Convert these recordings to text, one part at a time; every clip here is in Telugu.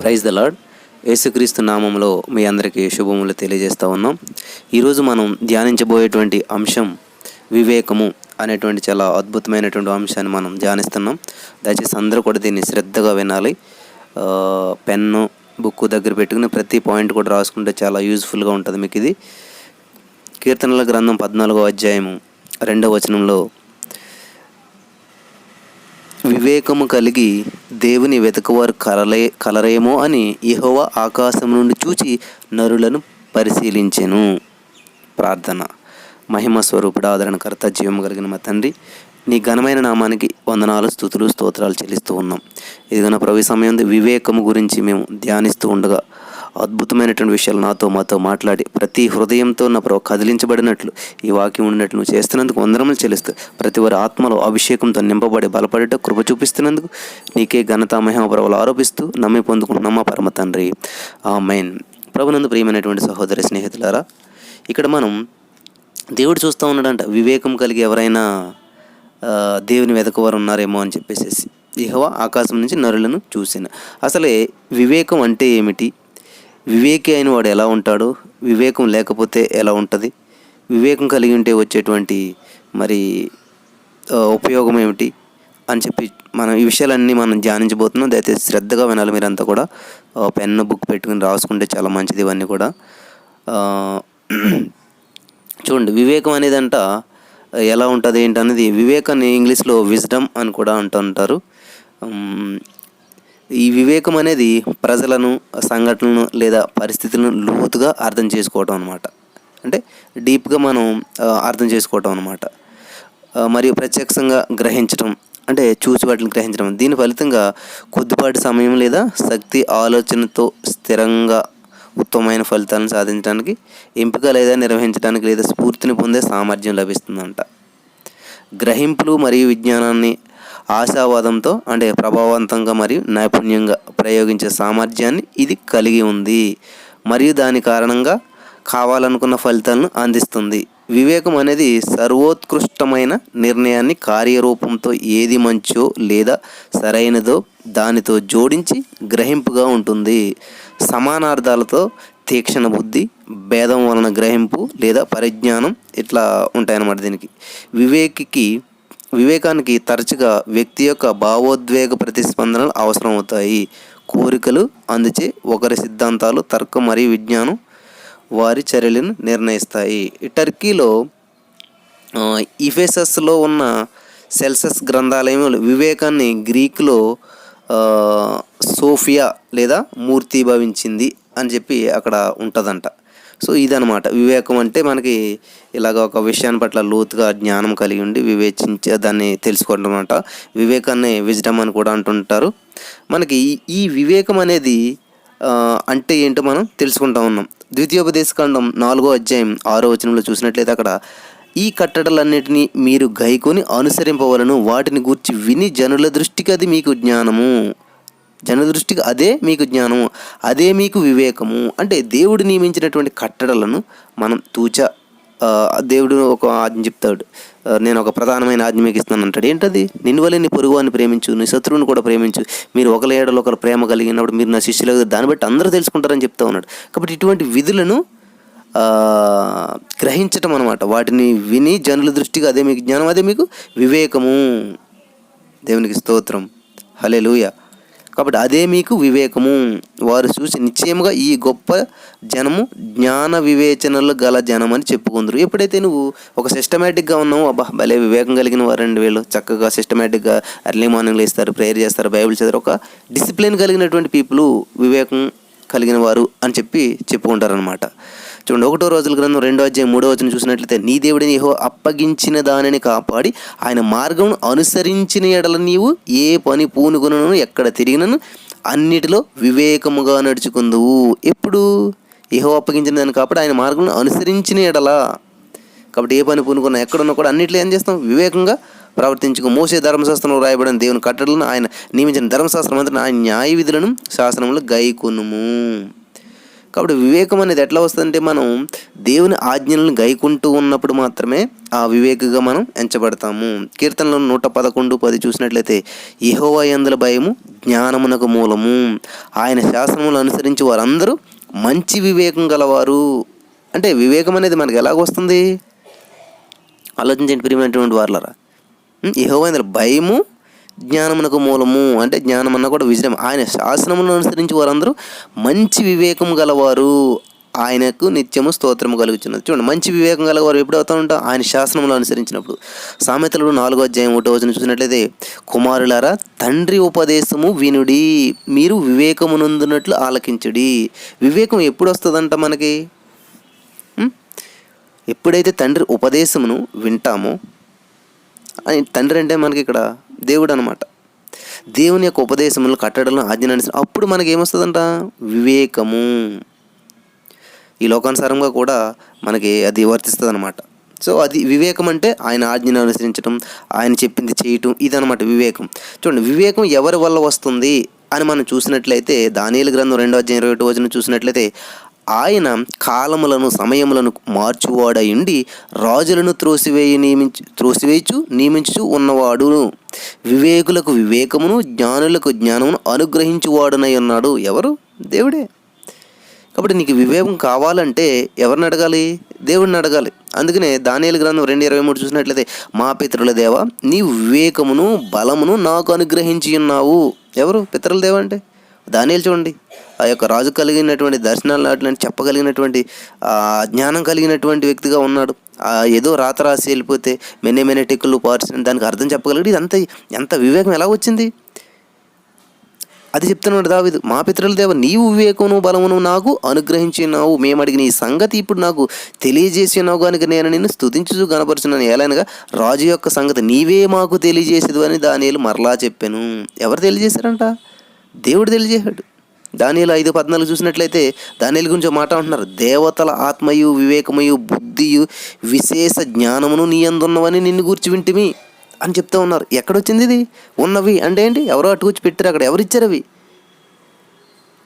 Praise the lord. యేసుక్రీస్తు నామంలో మీ అందరికీ శుభములు తెలియజేస్తూ ఉన్నాం. ఈరోజు మనం ధ్యానించబోయేటువంటి అంశం వివేకము అనేటువంటి చాలా అద్భుతమైనటువంటి అంశాన్ని మనం ధ్యానిస్తున్నాం. దయచేసి అందరూ కూడా దీన్ని శ్రద్ధగా వినాలి. పెన్ను బుక్ దగ్గర పెట్టుకుని ప్రతి పాయింట్ కూడా రాసుకుంటే చాలా యూజ్ఫుల్గా ఉంటుంది మీకు. ఇది కీర్తనల గ్రంథం 14వ అధ్యాయము 2వ వచనంలో, వివేకము కలిగి దేవుని వెతకువారు కలరేమో అని యెహోవా ఆకాశం నుండి చూచి నరులను పరిశీలించెను. ప్రార్థన. మహిమ స్వరూపుడు, ఆదరణకర్త, జీవం కలిగిన మా తండ్రి, నీ ఘనమైన నామానికి వందనాలు, స్తుతులు, స్తోత్రాలు చెల్లిస్తూ ఉన్నాం. ఇదిగో ప్రభు సమయం వివేకము గురించి మేము ధ్యానిస్తూ ఉండగా అద్భుతమైనటువంటి విషయాలు మాతో మాట్లాడి ప్రతి హృదయంతో నా ప్రభు కదిలించబడినట్లు ఈ వాక్యం ఉండినట్లు నువ్వు చేస్తున్నందుకు వందనములు చెల్లిస్తూ ప్రతి వారి ఆత్మలో అభిషేకంతో నింపబడి బలపడేట కృప చూపిస్తున్నందుకు నీకే ఘనత మహిమ ప్రభువులు ఆరోపిస్తూ నమ్మి పొందుకుంటున్నామా పరమ తండ్రి, ఆమేన్. ప్రభునందు ప్రియమైనటువంటి సహోదరి స్నేహితులారా, ఇక్కడ మనం దేవుడు చూస్తూ ఉన్నాడంట, వివేకం కలిగి ఎవరైనా దేవుని వెతకవారు ఉన్నారేమో అని చెప్పేసి. యెహోవా ఆకాశం నుంచి నరులను చూసిన. అసలే వివేకం అంటే ఏమిటి? వివేకి అయిన వాడు ఎలా ఉంటాడు? వివేకం లేకపోతే ఎలా ఉంటుంది? వివేకం కలిగి ఉంటే వచ్చేటువంటి మరి ఉపయోగం ఏమిటి అని చెప్పి మనం ఈ విషయాలన్నీ మనం ధ్యానించబోతున్నాం. దయచేసి శ్రద్ధగా వినాలి. మీరంతా కూడా పెన్ను బుక్ పెట్టుకుని రాసుకుంటే చాలా మంచిది. ఇవన్నీ కూడా చూడండి. వివేకం అనేదంట ఎలా ఉంటుంది ఏంటనేది, వివేకాన్ని ఇంగ్లీష్లో విజ్డమ్ అని కూడా అంటుంటారు. ఈ వివేకం అనేది ప్రజలను, సంఘటనలను లేదా పరిస్థితులను లోతుగా అర్థం చేసుకోవటం అనమాట. అంటే డీప్గా మనం అర్థం చేసుకోవటం అనమాట. మరియు ప్రత్యక్షంగా గ్రహించటం, అంటే చూసి వాటిని గ్రహించడం. దీని ఫలితంగా కొద్దిపాటి సమయం లేదా శక్తి ఆలోచనతో స్థిరంగా ఉత్తమమైన ఫలితాలను సాధించడానికి, ఎంపిక లేదా నిర్వహించడానికి లేదా స్ఫూర్తిని పొందే సామర్థ్యం లభిస్తుందంట. గ్రహింపులు మరియు విజ్ఞానాన్ని ఆశావాదంతో, అంటే ప్రభావవంతంగా మరియు నైపుణ్యంగా ప్రయోగించే సామర్థ్యాన్ని ఇది కలిగి ఉంది మరియు దాని కారణంగా కావాలనుకున్న ఫలితాలను అందిస్తుంది. వివేకం అనేది సర్వోత్కృష్టమైన నిర్ణయాన్ని కార్యరూపంతో ఏది మంచో లేదా సరైనదో దానితో జోడించి గ్రహింపుగా ఉంటుంది. సమానార్థాలతో తీక్షణ బుద్ధి, భేదం వలన గ్రహింపు లేదా పరిజ్ఞానం ఇట్లా ఉంటాయన్నమాట. దీనికి వివేకానికి తరచుగా వ్యక్తి యొక్క భావోద్వేగ ప్రతిస్పందనలు అవసరం అవుతాయి. కోరికలు, అందుచే ఒకరి సిద్ధాంతాలు, తర్కం మరియు విజ్ఞానం వారి చర్యలను నిర్ణయిస్తాయి. టర్కీలో ఇఫెసస్లో ఉన్న సెల్సస్ గ్రంథాలయంలో వివేకాన్ని గ్రీకులో సోఫియా లేదా మూర్తిభవించింది అని చెప్పి అక్కడ ఉంటుందంట. సో ఇదనమాట వివేకం అంటే. మనకి ఇలాగ ఒక విషయాన్ని పట్ల లోతుగా జ్ఞానం కలిగి ఉండి వివేచించే దాన్ని తెలుసుకోవడం అనమాట. వివేకాన్ని విజ్డమ్ అని కూడా అంటుంటారు. మనకి ఈ వివేకం అనేది అంటే ఏంటో మనం తెలుసుకుంటా ఉన్నాం. ద్వితీయోపదేశకాండం 4వ అధ్యాయం 6వ వచనంలో చూసినట్లయితే అక్కడ, ఈ కట్టడలన్నిటినీ మీరు గైకొని అనుసరింపవలను, వాటిని గూర్చి విని జనుల దృష్టికి అది మీకు జ్ఞానము. జనదృష్టికి అదే మీకు జ్ఞానము, అదే మీకు వివేకము. అంటే దేవుడు నియమించినటువంటి కట్టడలను మనం దేవుడు ఒక ఆజ్ఞ చెప్తాడు, నేను ఒక ప్రధానమైన ఆజ్ఞ మీకు ఇస్తున్నాను అంటాడు. ఏంటది? నిన్ను వలె నీ పొరుగువాన్ని ప్రేమించు, నీ శత్రువుని కూడా ప్రేమించు, మీరు ఒకరి ఏడలో ఒకరు ప్రేమ కలిగినప్పుడు మీరు నా శిష్యులు, దాన్ని బట్టి అందరూ తెలుసుకుంటారని చెప్తా ఉన్నాడు. కాబట్టి ఇటువంటి విధులను గ్రహించటం అనమాట. వాటిని విని జనుల దృష్టికి అదే మీకు జ్ఞానం, అదే మీకు వివేకము. దేవునికి స్తోత్రం, హల్లెలూయా. కాబట్టి అదే మీకు వివేకము. వారు చూసి నిశ్చయముగా ఈ గొప్ప జనము జ్ఞాన వివేచనలు గల జనం అని చెప్పుకుందరు. ఎప్పుడైతే నువ్వు ఒక సిస్టమేటిక్గా ఉన్నావు, అబ్బా భలే వివేకం కలిగిన వారండి వీళ్ళు, చక్కగా సిస్టమేటిక్గా ఎర్లీ మార్నింగ్లో ఇస్తారు, ప్రేయర్ చేస్తారు, బైబిల్ చదువు, ఒక డిసిప్లిన్ కలిగినటువంటి పీపుల్ వివేకం కలిగిన వారు అని చెప్పుకుంటారనమాట. చూడండి, 1వ రోజుల గ్రంథం 2వ అధ్యాయం 3వ వచనం చూసినట్లయితే, నీ దేవుడిని యెహోవా అప్పగించిన దానిని కాపాడి ఆయన మార్గం అనుసరించిన ఎడల నీవు ఏ పని పూనుకొనను, ఎక్కడ తిరిగినను అన్నిటిలో వివేకముగా నడుచుకుందువు. ఎప్పుడు? యెహోవా అప్పగించిన దాన్ని కాపాడి ఆయన మార్గం అనుసరించిన ఎడల. కాబట్టి ఏ పని పూనుకున్నా, ఎక్కడున్నా కూడా అన్నిటిలో ఏం చేస్తాం? వివేకంగా ప్రవర్తించుకో. మోసే ధర్మశాస్త్రంలో రాయబడిన దేవుని కట్టడలను, ఆయన నియమించిన ధర్మశాస్త్రం అంతా ఆయన న్యాయ విధులను శాసనములు గైకొనుము. కాబట్టి వివేకం అనేది ఎట్లా వస్తుందంటే మనం దేవుని ఆజ్ఞలను గైకుంటూ ఉన్నప్పుడు మాత్రమే ఆ వివేకగా మనం ఎంచబడతాము. కీర్తనలో 111:10 చూసినట్లయితే యెహోవా యందలి భయము జ్ఞానమునకు మూలము, ఆయన శాసనములను అనుసరించి వారందరూ మంచి వివేకం గలవారు. అంటే వివేకం అనేది మనకి ఎలాగొస్తుంది? ఆలోచించండి ప్రియమైనటువంటి వారలారా. యెహోవా యందలి భయము జ్ఞానమునకు మూలము అంటే జ్ఞానం అన్న కూడా విజయం. ఆయన శాసనములను అనుసరించి వారందరూ మంచి వివేకం గలవారు, ఆయనకు నిత్యము స్తోత్రము కలుగుతున్నది. చూడండి, మంచి వివేకం గలవారు ఎప్పుడు అవుతా ఉంటాం? ఆయన శాసనములు అనుసరించినప్పుడు. సామెతలు 4:1 చూసినట్లయితే కుమారులారా తండ్రి ఉపదేశము వినుడి, మీరు వివేకమునందునట్లు ఆలకించుడి. వివేకం ఎప్పుడు వస్తుందంట మనకి? ఎప్పుడైతే తండ్రి ఉపదేశమును వింటామో, తండ్రి అంటే మనకి ఇక్కడ దేవుడు అనమాట. దేవుని యొక్క ఉపదేశములు కట్టడలను ఆజ్ఞాన్ని అప్పుడు మనకి ఏమొస్తుందంట? వివేకము. ఈ లోకానుసారంగా కూడా మనకి అది వర్తిస్తుంది అనమాట. సో అది వివేకం అంటే ఆయన ఆజ్ఞను అనుసరించడం, ఆయన చెప్పింది చేయటం, ఇదనమాట వివేకం. చూడండి, వివేకం ఎవరి వల్ల వస్తుంది అని మనం చూసినట్లయితే దానియేలు గ్రంథం 2:21 చూసినట్లయితే ఆయన కాలములను సమయములను మార్చువాడయుండి రాజులను త్రోసివేయచు నియమించు ఉన్నవాడు, వివేకులకు వివేకమును జ్ఞానులకు జ్ఞానమును అనుగ్రహించువాడునై ఉన్నాడు. ఎవరు? దేవుడే. కాబట్టి నీకు వివేకం కావాలంటే ఎవరిని అడగాలి? దేవుడిని అడగాలి. అందుకనే దానియేలు గ్రంథం 2:23 చూసినట్లయితే మా పితరుల దేవా నీవు వివేకమును బలమును నాకు అనుగ్రహించి ఉన్నావు. ఎవరు పితరుల దేవ అంటే? దానియేలు చూడండి, ఆ యొక్క రాజు కలిగినటువంటి దర్శనాలు అట్లాంటి చెప్పగలిగినటువంటి జ్ఞానం కలిగినటువంటి వ్యక్తిగా ఉన్నాడు. ఏదో రాత రాసి వెళ్ళిపోతే మెనే టిక్కులు పార్చిన దానికి అర్థం చెప్పగలిగి ఇదంతా ఎంత వివేకం ఎలా వచ్చింది? అది చెప్తున్నాడు దావీదు, మా పితరుల దేవ నీవు వివేకమును బలమును నాకు అనుగ్రహించినావు, మేము అడిగిన ఈ సంగతి ఇప్పుడు నాకు తెలియజేసి ఉన్నావు కనుక నేను నిన్ను స్తుతించు కనపరుచున్నాను. ఎలానగా రాజు యొక్క సంగతి నీవే మాకు తెలియజేసేది అని దానియేలు మరలా చెప్పాను. ఎవరు తెలియజేశారంట? దేవుడు తెలియజేశాడు. దానియేలు 5:14 చూసినట్లయితే దానియేలు గురించి మాట అంటున్నారు, దేవతల ఆత్మయు వివేకమయు బుద్ధియు విశేష జ్ఞానమును నీ అందున్నవని నిన్ను గూర్చి వింటిమి అని చెప్తూ ఉన్నారు. ఎక్కడొచ్చింది ఇది? ఉన్నవి అంటే ఏంటి? ఎవరో అటుకొచ్చి పెట్టారు. అక్కడ ఎవరు ఇచ్చారు అవి?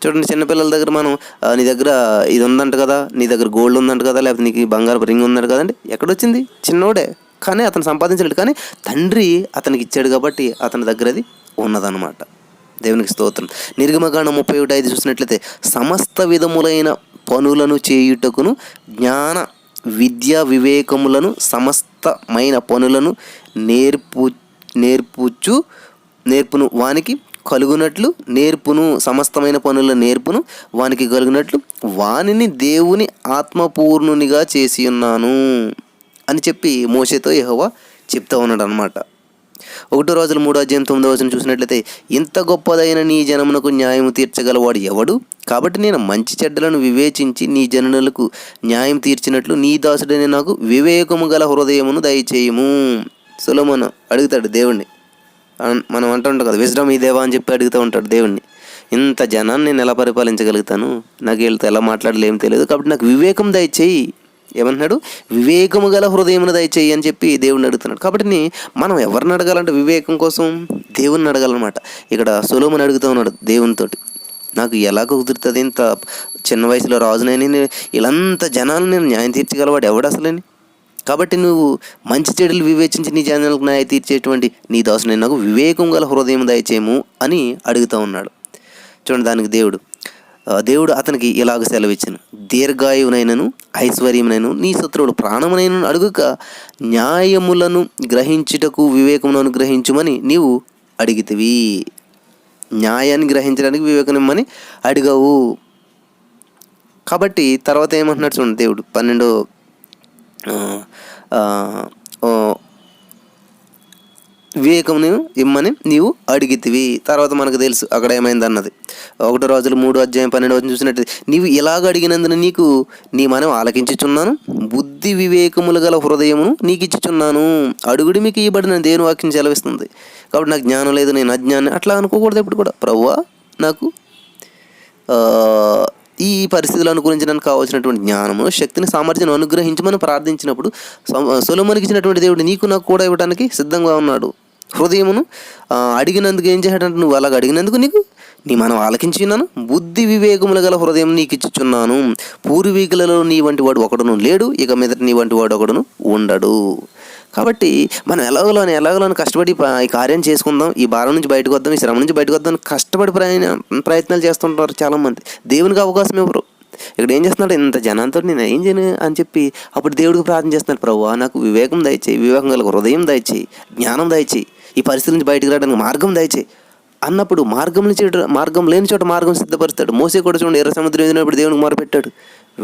చూడండి, చిన్నపిల్లల దగ్గర మనం నీ దగ్గర ఇది ఉందంట కదా, నీ దగ్గర గోల్డ్ ఉందంట కదా, లేకపోతే నీకు బంగారు రింగ్ ఉందంట కదండి. ఎక్కడొచ్చింది? చిన్నోడే, కానీ అతను సంపాదించలేడు, కానీ తండ్రి అతనికి ఇచ్చాడు కాబట్టి అతని దగ్గర అది ఉన్నదన్నమాట. దేవునికి స్తోత్రం. నిర్గమకాండం 31:5 చూసినట్లయితే సమస్త విధములైన పనులను చేయుటకును జ్ఞాన విద్యా వివేకములను సమస్తమైన పనులను నేర్పును వానికి కలుగునట్లు నేర్పును, సమస్తమైన పనుల నేర్పును వానికి కలుగునట్లు వానిని దేవుని ఆత్మపూర్ణునిగా చేసి ఉన్నాను అని చెప్పి మోషేతో యెహోవా చెప్తా ఉన్నాడు అనమాట. 1 రాజులు 3:9 చూసినట్లయితే ఇంత గొప్పదైన నీ జనమునకు న్యాయం తీర్చగలవాడు ఎవడు? కాబట్టి నేను మంచి చెడ్డలను వివేచించి నీ జనులకు న్యాయం తీర్చినట్లు నీ దాసుడని నాకు వివేకము గల హృదయమును దయచేయము. సొలొమోను అడుగుతాడు దేవుణ్ణి. మనం అంటుంటాం కదా, విజ్డమ్ ఈ దేవా అని చెప్పి అడుగుతూ ఉంటాడు దేవుణ్ణి. ఇంత జనాన్ని నేను ఎలా పరిపాలించగలుగుతాను? నాకు వీళ్ళతో ఎలా మాట్లాడాలో ఏం తెలియదు, కాబట్టి నాకు వివేకం దయచేయి. ఏమంటున్నాడు? వివేకము గల హృదయమును దయచేయి అని చెప్పి దేవుడిని అడుగుతున్నాడు. కాబట్టి మనం ఎవరిని అడగాలంటే వివేకం కోసం దేవుణ్ణి అడగాలన్నమాట. ఇక్కడ సొలొమోను అడుగుతూ ఉన్నాడు దేవునితోటి, నాకు ఎలా కుదురుతుంది? ఇంత చిన్న వయసులో రాజునైనా ఇలాంత జనాలు నేను న్యాయం తీర్చగలవాడు ఎవడు అసలని? కాబట్టి నువ్వు మంచి చెడులు వివేచించి నీ జనాలకు న్యాయం తీర్చేటువంటి నీ దాసునైనా నాకు వివేకం గల హృదయం దయచేయము అని అడుగుతూ ఉన్నాడు. చూడండి, దానికి దేవుడు అతనికి ఇలాగ సెలవిచ్చాను, దీర్ఘాయువునైనను ఐశ్వర్యమునైనను నీ శత్రువుడు ప్రాణమునైనను అడుగుక న్యాయములను గ్రహించుటకు వివేకమును అనుగ్రహించుమని నీవు అడిగితివి. న్యాయాన్ని గ్రహించడానికి వివేకం ఇమ్మని అడిగావు. కాబట్టి తర్వాత ఏమంటున్నాడు చూడండి దేవుడు 12 వివేకమును ఇమ్మని నీవు అడిగితివి. తర్వాత మనకు తెలుసు అక్కడ ఏమైంది అన్నది. 1 రాజులు 3:12 చూసినట్టు నీవు ఇలాగ అడిగినందున నీకు నీ మనం ఆలకించుచున్నాను, బుద్ధి వివేకములు గల హృదయమును నీకు ఇచ్చుచున్నాను. అడుగుడి మీకు ఇవ్వబడిన దేవుని వాక్యం సెలవిస్తుంది. కాబట్టి నాకు జ్ఞానం లేదు, నేను అజ్ఞానం అట్లా అనుకోకూడదు ఎప్పుడు కూడా. ప్రభువా నాకు ఈ పరిస్థితులు అనుకూలించడానికి కావాల్సినటువంటి జ్ఞానము శక్తిని సామర్థ్యం అనుగ్రహించమని ప్రార్థించినప్పుడు సొలొమోనుకి ఇచ్చినటువంటి దేవుడు నీకు నాకు కూడా ఇవ్వడానికి సిద్ధంగా ఉన్నాడు. హృదయమును అడిగినందుకు ఏం చేశాడంటే, నువ్వు అలాగ అడిగినందుకు నీ మనం ఆలకించున్నాను, బుద్ధి వివేకములు గల హృదయం నీకు ఇచ్చుచున్నాను. పూర్వీకులలో నీ వంటి వాడు ఒకడును లేడు, ఇక మీదట నీ వంటి వాడు ఒకడును ఉండడు. కాబట్టి మనం ఎలాగోలని కష్టపడి ఈ కార్యం చేసుకుందాం, ఈ భారం నుంచి బయటకు వద్దాం, ఈ శ్రమ నుంచి బయటకు వద్దాం కష్టపడి ప్రయత్నాలు చేస్తుంటారు చాలామంది. దేవునికి అవకాశం ఇవ్వరు. ఇక్కడ ఏం చేస్తున్నాడు, ఇంత జనంతో నేను ఏం చేయను అని చెప్పి అప్పుడు దేవుడికి ప్రార్థన చేస్తున్నాడు, ప్రభువా నాకు వివేకం దయచేయి, వివేకం గల హృదయం దయచేయి, జ్ఞానం దయచేయి, ఈ పరిస్థితి నుంచి బయటకు రావడానికి మార్గం దయచేయి అన్నప్పుడు మార్గం లేని చోట మార్గం సిద్ధపరుస్తాడు. మోసే కూడా చూడండి, ఎర్ర సముద్రం ఎదిరినప్పుడు దేవునికి మొరపెట్టాడు,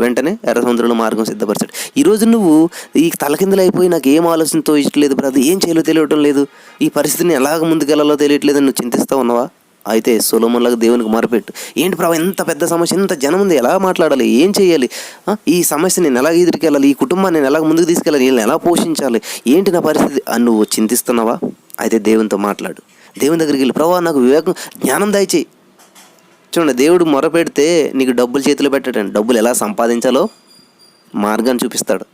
వెంటనే ఎర్ర సముద్రంలో మార్గం సిద్ధపరిచాడు. ఈరోజు నువ్వు ఈ తలకిందులైపోయి నాకు ఏం ఆలోచనతో ఇష్టలేదు బ్రదర్, ఏం చేయాలో తెలియటం లేదు, ఈ పరిస్థితిని ఎలాగ ముందుకెళ్లాలో తెలియట్లేదు అని నువ్వు చింతిస్తూ ఉన్నావా? అయితే సొలొమోనులాగా దేవునికి మొరపెట్టు. ఏంటి ప్రభు, ఎంత పెద్ద సమస్య, ఇంత జనం ఉంది, ఎలా మాట్లాడాలి, ఏం చేయాలి, ఈ సమస్య నేను ఎలాగ ఎదురుకెళ్ళాలి, ఈ కుటుంబాన్ని నేను ఎలాగ ముందుకు తీసుకెళ్ళాలి, వీళ్ళని ఎలా పోషించాలి, ఏంటి నా పరిస్థితి అని నువ్వు చింతిస్తున్నావా? అయితే దేవునితో మాట్లాడు. దేవుని దగ్గరికి వెళ్ళి, ప్రభు నాకు వివేకం జ్ఞానం దయచేయి. చూడండి, దేవుడు మొరపెడితే నీకు డబ్బులు చేతిలో పెట్టాడండి, డబ్బులు ఎలా సంపాదించాలో మార్గాన్ని చూపిస్తాడు.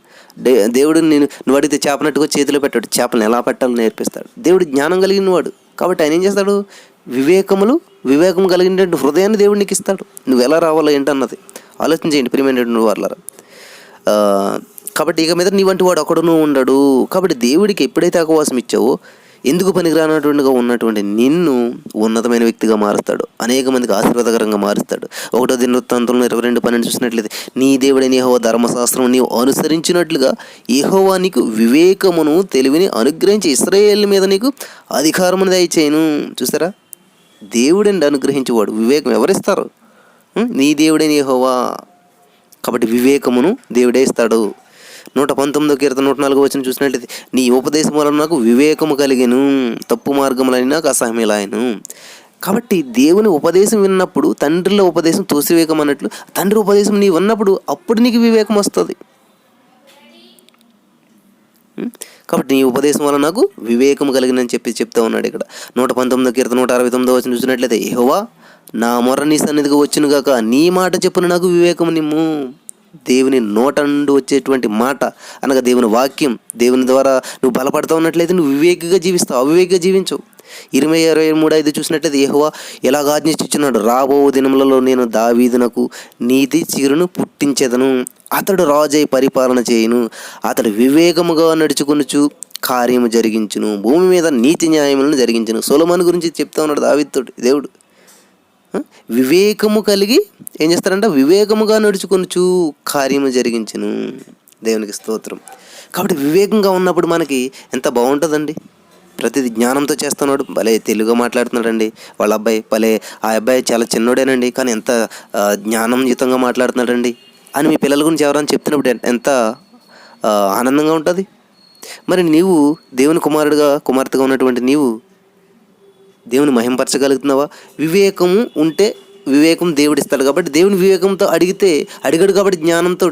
దేవుడు నువ్వు అడిగితే చేపనట్టుగా చేతిలో పెట్టాడు, చేపలను ఎలా పెట్టాలో నేర్పిస్తాడు. దేవుడు జ్ఞానం కలిగిన వాడు కాబట్టి ఆయన ఏం చేస్తాడు, వివేకం కలిగిన హృదయాన్ని దేవుడు నీకు ఇస్తాడు. నువ్వు ఎలా రావాలో ఏంటన్నది ఆలోచించేయండి ప్రియమైనటువంటి వాళ్ళారా. కాబట్టి ఇక మీద నీ వంటి వాడు ఒకడును ఉండడు. కాబట్టి దేవుడికి ఎప్పుడైతే అవకాశం ఇచ్చావో, ఎందుకు పనికిరానటువంటిగా ఉన్నటువంటి నిన్ను ఉన్నతమైన వ్యక్తిగా మారుస్తాడు, అనేక మందికి ఆశీర్వాదకరంగా మారుస్తాడు. 1వ దినవృత్తాంతంలో 22:12 చూసినట్లయితే, నీ దేవుడైన యెహోవా ధర్మశాస్త్రం నీవు అనుసరించినట్లుగా యెహోవా నీకు వివేకమును తెలివిని అనుగ్రహించి ఇశ్రాయేలు మీద నీకు అధికారమును దయచేయును. చూసారా, దేవుడండి అనుగ్రహించేవాడు. వివేకం ఎవరిస్తారు? నీ దేవుడైన యెహోవా. కాబట్టి వివేకమును దేవుడే ఇస్తాడు. 119వ కీర్తన 104 చూసినట్లయితే, నీ ఉపదేశం వలన నాకు వివేకము కలిగెను, తప్పు మార్గములని నాకు అసహ్యములాయెను. కాబట్టి దేవుని ఉపదేశం విన్నప్పుడు, తండ్రిలో ఉపదేశం తోసివేకం అన్నట్లు తండ్రి ఉపదేశం నీ ఉన్నప్పుడు అప్పుడు నీకు వివేకం వస్తుంది. కాబట్టి నీ ఉపదేశం వల్ల నాకు వివేకం కలిగినని చెప్తా ఉన్నాడు ఇక్కడ. 119వ కీర్తన 169 చూసినట్లయితే, యెహోవా నా మొర్ర నీ సన్నిధికి వచ్చును గాక, నీ మాట చెప్పున నాకు వివేకము నిమ్ము. దేవుని నోట నుండి వచ్చేటువంటి మాట అనగా దేవుని వాక్యం, దేవుని ద్వారా నువ్వు బలపడతా ఉన్నట్లయితే నువ్వు వివేకిగా జీవిస్తావు, అవివేకిగా జీవించవు. 23:5 చూసినట్లయితే, యెహోవా ఎలాగ ఆజ్ఞిస్తున్నాడు, రాబో దినములలో నేను దావీదునకు నీతి చిగురును పుట్టించెదను, అతడు రాజై పరిపాలన చేయును, అతడు వివేకముగా నడుచుకొనుచు కార్యము జరిగించును, భూమి మీద నీతి న్యాయములను జరిగించును. సొలొమోను గురించి చెప్తా ఉన్నాడు దావీదుతోటి దేవుడు. వివేకము కలిగి ఏం చేస్తారంట, వివేకముగా నడుచుకొనుచు కార్యము జరిగించును. దేవునికి స్తోత్రం. కాబట్టి వివేకంగా ఉన్నప్పుడు మనకి ఎంత బాగుంటుందండి. ప్రతిదీ జ్ఞానంతో చేస్తున్నాడు, భలే తెలుగుగా మాట్లాడుతున్నాడండి వాళ్ళ అబ్బాయి, ఆ అబ్బాయి చాలా చిన్నోడేనండి కానీ ఎంత జ్ఞానంయుతంగా మాట్లాడుతున్నాడండి అని మీ పిల్లల గురించి ఎవరైనా చెప్తున్నప్పుడు ఎంత ఆనందంగా ఉంటుంది. మరి నీవు దేవుని కుమార్తెగా ఉన్నటువంటి నీవు దేవుని మహింపరచగలుగుతున్నావా? వివేకము ఉంటే వివేకం దేవుడిస్తాడు. కాబట్టి దేవుని వివేకంతో అడిగాడు కాబట్టి జ్ఞానంతో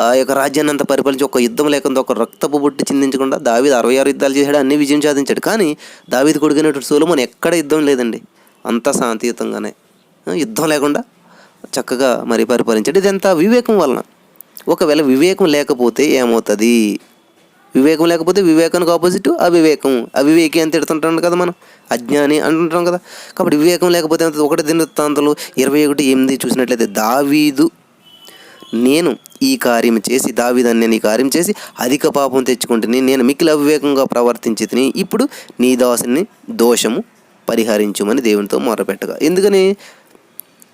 ఆ యొక్క రాజ్యాన్ని అంతా పరిపాలించి ఒక యుద్ధం లేకుండా, ఒక రక్తపు బొట్టు చిందించకుండా దావీదు 66 యుద్ధాలు చేశాడు, అన్ని విజయం సాధించాడు. కానీ దావీదు కొడుకునేటువంటి సొలొమోను ఎక్కడ యుద్ధం లేదండి, అంతా శాంతియుతంగానే యుద్ధం లేకుండా చక్కగా మరి పరిపాలించాడు. ఇదంతా వివేకం వలన. ఒకవేళ వివేకం లేకపోతే ఏమవుతుంది? వివేకం లేకపోతే వివేకానికి ఆపోజిట్ అవివేకం. అవివేకి అని తిడుతుంటాం కదా మనం, అజ్ఞాని అంటుంటాం కదా. కాబట్టి వివేకం లేకపోతే 1వ దినవృత్తాంతంలో 21:8 చూసినట్లయితే, దావీదు నేను ఈ కార్యం చేసి దావీదని ఈ కార్యం చేసి అధిక పాపం తెచ్చుకుంటుని, నేను మిక్కిలి అవివేకంగా ప్రవర్తించి తిని, ఇప్పుడు నీ దాసుని దోషము పరిహరించుమని దేవునితో మొరపెట్టగా. ఎందుకని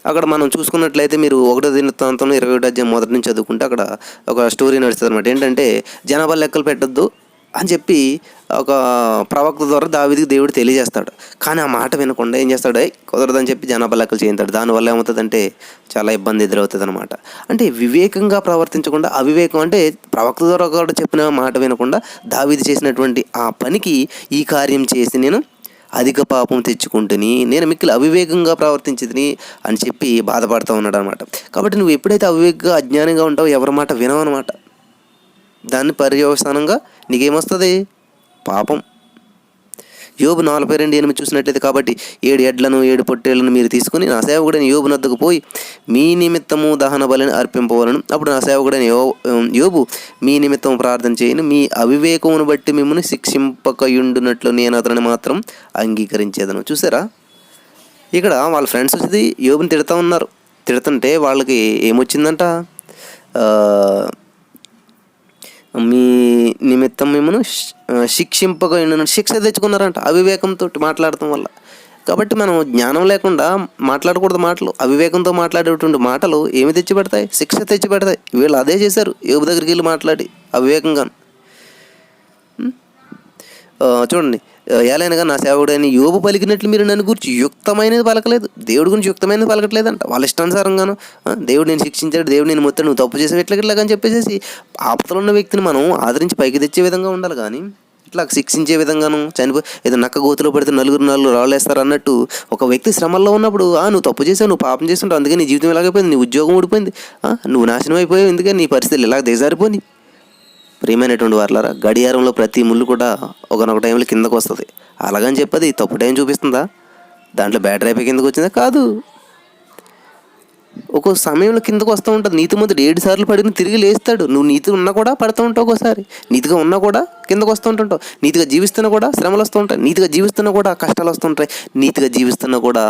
అక్కడ మనం చూసుకున్నట్లయితే, మీరు 1వ దినవృత్తాంతంలో 21 మొదటి నుంచి చదువుకుంటే అక్కడ ఒక స్టోరీ నడుస్తుంది అనమాట. ఏంటంటే, జనాభా లెక్కలు పెట్టద్దు అని చెప్పి ఒక ప్రవక్త ద్వారా దావీదుకి దేవుడు తెలియజేస్తాడు. కానీ ఆ మాట వినకుండా ఏం చేస్తాడు, కుదరదని చెప్పి జనాభా లెక్కలు చేయించాడు. దానివల్ల ఏమవుతుందంటే చాలా ఇబ్బంది ఎదురవుతుంది అనమాట. అంటే వివేకంగా ప్రవర్తించకుండా అవివేకం, అంటే ప్రవక్త ద్వారా కూడా చెప్పిన మాట వినకుండా దావీదు చేసినటువంటి ఆ పనికి ఈ కార్యం చేసి నేను అధిక పాపం తెచ్చుకుంటుని, నేను మిక్కిలి అవివేకంగా ప్రవర్తించితిని అని చెప్పి బాధపడుతూ ఉన్నాడు అనమాట. కాబట్టి నువ్వు ఎప్పుడైతే అవివేకంగా అజ్ఞానంగా ఉంటావో ఎవరి మాట వినవు అనమాట. దాన్ని పర్యవసానంగా నీకేమొస్తుంది? పాపం. యోబు 42:8 చూసినట్లయితే, కాబట్టి 7 ఎడ్లను 7 పొట్టేళ్లను మీరు తీసుకుని నా సేవకుడైన యోబు నద్దకు పోయి మీ నిమిత్తము దహన బలిని అర్పింపవలను. అప్పుడు నా సేవకుడైన యోబు మీ నిమిత్తము ప్రార్థన చేయను, మీ అవివేకమును బట్టి మిమ్మల్ని శిక్షింపకయుండునట్లు నేను అతనిని మాత్రం అంగీకరించేదను. చూసారా, ఇక్కడ వాళ్ళ ఫ్రెండ్స్ వచ్చి యోబుని తిడుతూ ఉన్నారు. తిడుతుంటే వాళ్ళకి ఏమొచ్చిందంట, మీ నిమిత్తం మిమ్మల్ని శిక్షింపక శిక్ష తెచ్చుకున్నారంట అవివేకంతో మాట్లాడటం వల్ల. కాబట్టి మనం జ్ఞానం లేకుండా మాట్లాడకూడదు మాటలు. అవివేకంతో మాట్లాడేటువంటి మాటలు ఏమి తెచ్చిపెడతాయి? శిక్ష తెచ్చిపెడతాయి. వీళ్ళు అదే చేశారు, యోబు దగ్గరికి వెళ్ళి మాట్లాడి అవివేకంగా. చూడండి, ఏలైనగా నా సేవకుడైన యోబు పలికినట్లు మీరు నన్ను గురించి యుక్తమైనది పలకలేదు. దేవుడి గురించి యుక్తమైనది పలకట్లేదంట. వాళ్ళ ఇష్టానుసారంగాను దేవుడు నేను శిక్షించాడు, దేవుడు నేను మొత్తం నువ్వు తప్పు చేసావు ఇట్లాగని చెప్పేసి ఆపదలో ఉన్న వ్యక్తిని మనం ఆదరించి పైకి తెచ్చే విధంగా ఉండాలి. కానీ ఇట్లా శిక్షించే విధంగాను ఏదో నక్క గోతులో పడితే నలుగురు రాళ్ళేస్తారు అన్నట్టు ఒక వ్యక్తి శ్రమల్లో ఉన్నప్పుడు నువ్వు తప్పు చేసావు, నువ్వు పాపం చేస్తుంటావు, అందుకే నీ జీవితం ఇలాగైపోయింది, నీ ఉద్యోగం ఊడిపోయింది, నువ్వు నాశనం అయిపోయావు, ఎందుకని నీ పరిస్థితులు ఇలా దిగజారిపోయి. ప్రియమైనటువంటి వారులారా, గడియారంలో ప్రతి ముళ్ళు కూడా ఒకనొక టైంలో కిందకు వస్తుంది. అలాగని చెప్పది తప్పు టైం చూపిస్తుందా? దాంట్లో బ్యాటరీ అయిపోయి కిందకు వచ్చిందా? కాదు. ఒక్కో సమయంలో కిందకు వస్తూ ఉంటుంది. నీతిమంతుడు 7 సార్లు పడిన తిరిగి లేస్తాడు. నువ్వు నీతి ఉన్నా కూడా పడుతూ ఉంటావు, ఒకసారి నీతిగా ఉన్నా కూడా కిందకు వస్తూ ఉంటుంటావు, నీతిగా జీవిస్తున్నా కూడా శ్రమలు వస్తూ ఉంటాయి, నీతిగా జీవిస్తున్నా కూడా కష్టాలు వస్తుంటాయి, నీతిగా జీవిస్తున్నా కూడా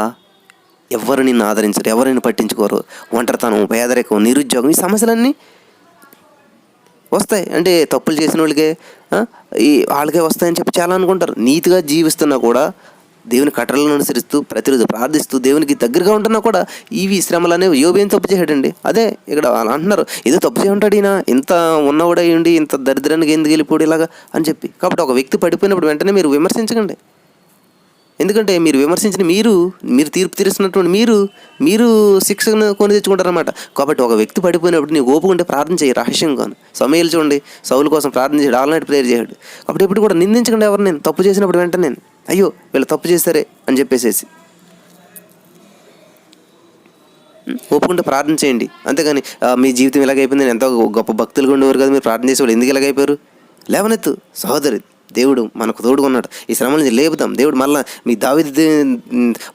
ఎవరు నిన్ను ఆదరించరు, ఎవరు నిన్ను పట్టించుకోరు. ఒంటరితనం, పేదరికం, నిరుద్యోగం, ఈ సమస్యలన్నీ వస్తాయి. అంటే తప్పులు చేసిన వాళ్ళకే వాళ్ళకే వస్తాయని చెప్పి చాలా అనుకుంటారు. నీతిగా జీవిస్తున్నా కూడా, దేవుని కట్టడలను అనుసరిస్తూ ప్రతిరోజు ప్రార్థిస్తూ దేవునికి దగ్గరగా ఉంటున్నా కూడా ఇవి శ్రమలు అనేవి. యోబు ఏం తప్పు చేయడండి? అదే ఇక్కడ వాళ్ళు అంటున్నారు, ఏదో తప్పు చేయి ఉంటాడు ఈయన, ఇంత ఉన్నవాడయ్యండి ఇంత దరిద్రానికి ఎందుకు వెళ్ళిపోడు ఇలాగా అని చెప్పి. కాబట్టి ఒక వ్యక్తి పడిపోయినప్పుడు వెంటనే మీరు విమర్శించకండి. ఎందుకంటే మీరు విమర్శించిన మీరు తీర్పు తీరుస్తున్నటువంటి మీరు శిక్షను కొని తెచ్చుకుంటారన్నమాట. కాబట్టి ఒక వ్యక్తి పడిపోయినప్పుడు నీకు ఓపుకుంటే ప్రార్థన చేయి రహస్యంగా. సమయాలు చూడండి, సౌలు కోసం ప్రార్థన చేయడు, ఆల్ నైట్ ప్రేయర్ చేయడు. కాబట్టి ఎప్పుడు కూడా నిందించకండి ఎవరు. నేను తప్పు చేసినప్పుడు వెంటనే నేను అయ్యో వీళ్ళు తప్పు చేస్తారే అని చెప్పేసేసి ఒప్పుకుంటే ప్రార్థన చేయండి. అంతేగాని మీ జీవితం ఇలాగైపోయింది, నేను ఎంతో గొప్ప భక్తులుగా ఉండేవారు కదా, మీరు ప్రార్థన చేసేవాళ్ళు ఎందుకు ఇలాగైపోయారు? లేవనెత్తు సహోదరి, దేవుడు మనకు తోడుకున్నాడు, ఈ శ్రమల నుంచి లేపుదాం. దేవుడు మళ్ళీ మీ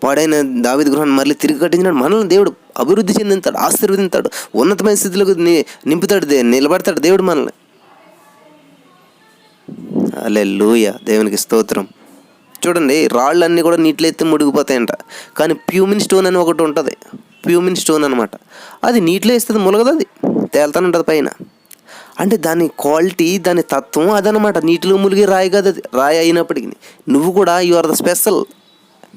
పాడైన దావీదు గృహాన్ని మళ్ళీ తిరిగి కట్టించినాడు. మనల్ని దేవుడు అభివృద్ధి చెందిస్తాడు, ఆశీర్వదిస్తాడు, ఉన్నతమైన స్థితిలోకి నింపుతాడు, నిలబడతాడు దేవుడు మనల్ని. హల్లెలూయా, దేవునికి స్తోత్రం. చూడండి, రాళ్ళన్నీ కూడా నీటిలో ఎత్తి ముడిగిపోతాయంట. కానీ ప్యూమిన్ స్టోన్ అని ఒకటి ఉంటుంది, ప్యూమిన్ స్టోన్ అనమాట. అది నీటిలో వేస్తుంది, ములగదు, అది తేలుతానే ఉంటుంది పైన. అంటే దాని క్వాలిటీ, దాని తత్వం అదనమాట. నీటిలో ములిగి రాయి కదా, అది రాయి అయినప్పటికీ నువ్వు కూడా యు ఆర్ ద స్పెషల్.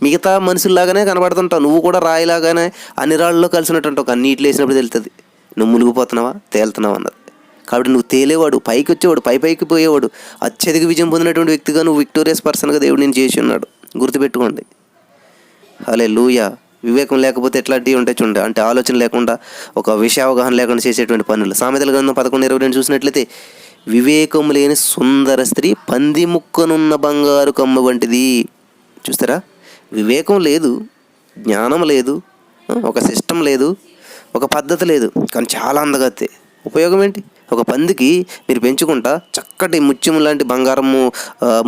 మిగతా మనుషుల్లాగానే కనబడుతుంటావు, నువ్వు కూడా రాయిలాగానే అన్ని రాళ్ళలో కలిసినట్టుంటావు. కానీ నీటిలో వేసినప్పుడు తెలుస్తుంది నువ్వు మునిగిపోతున్నావా తేలుతున్నావా అన్నది. కాబట్టి నువ్వు తేలేవాడు, పైకి వచ్చేవాడు, పైకి పోయేవాడు, అత్యధిక విజయం పొందినటువంటి వ్యక్తిగా నువ్వు విక్టోరియస్ పర్సన్గా దేవుడు నేను చేసి ఉన్నాడు. గుర్తుపెట్టుకోండి. హల్లెలూయా. వివేకం లేకపోతే ఎట్లాంటివి ఉంటాయి చూడండి. అంటే ఆలోచన లేకుండా, ఒక విషయావగాహన లేకుండా చేసేటువంటి పనులు. సామెతల గ్రంథం 11:22 చూసినట్లయితే, వివేకం లేని సుందర స్త్రీ పంది ముక్కనున్న బంగారు కమ్మ వంటిది. చూస్తారా, వివేకం లేదు, జ్ఞానం లేదు, ఒక సిస్టమ్ లేదు, ఒక పద్ధతి లేదు, కానీ చాలా అందగత్తే. ఉపయోగం ఏంటి? ఒక పందికి మీరు పెంచుకుంటా చక్కటి ముత్యం లాంటి బంగారము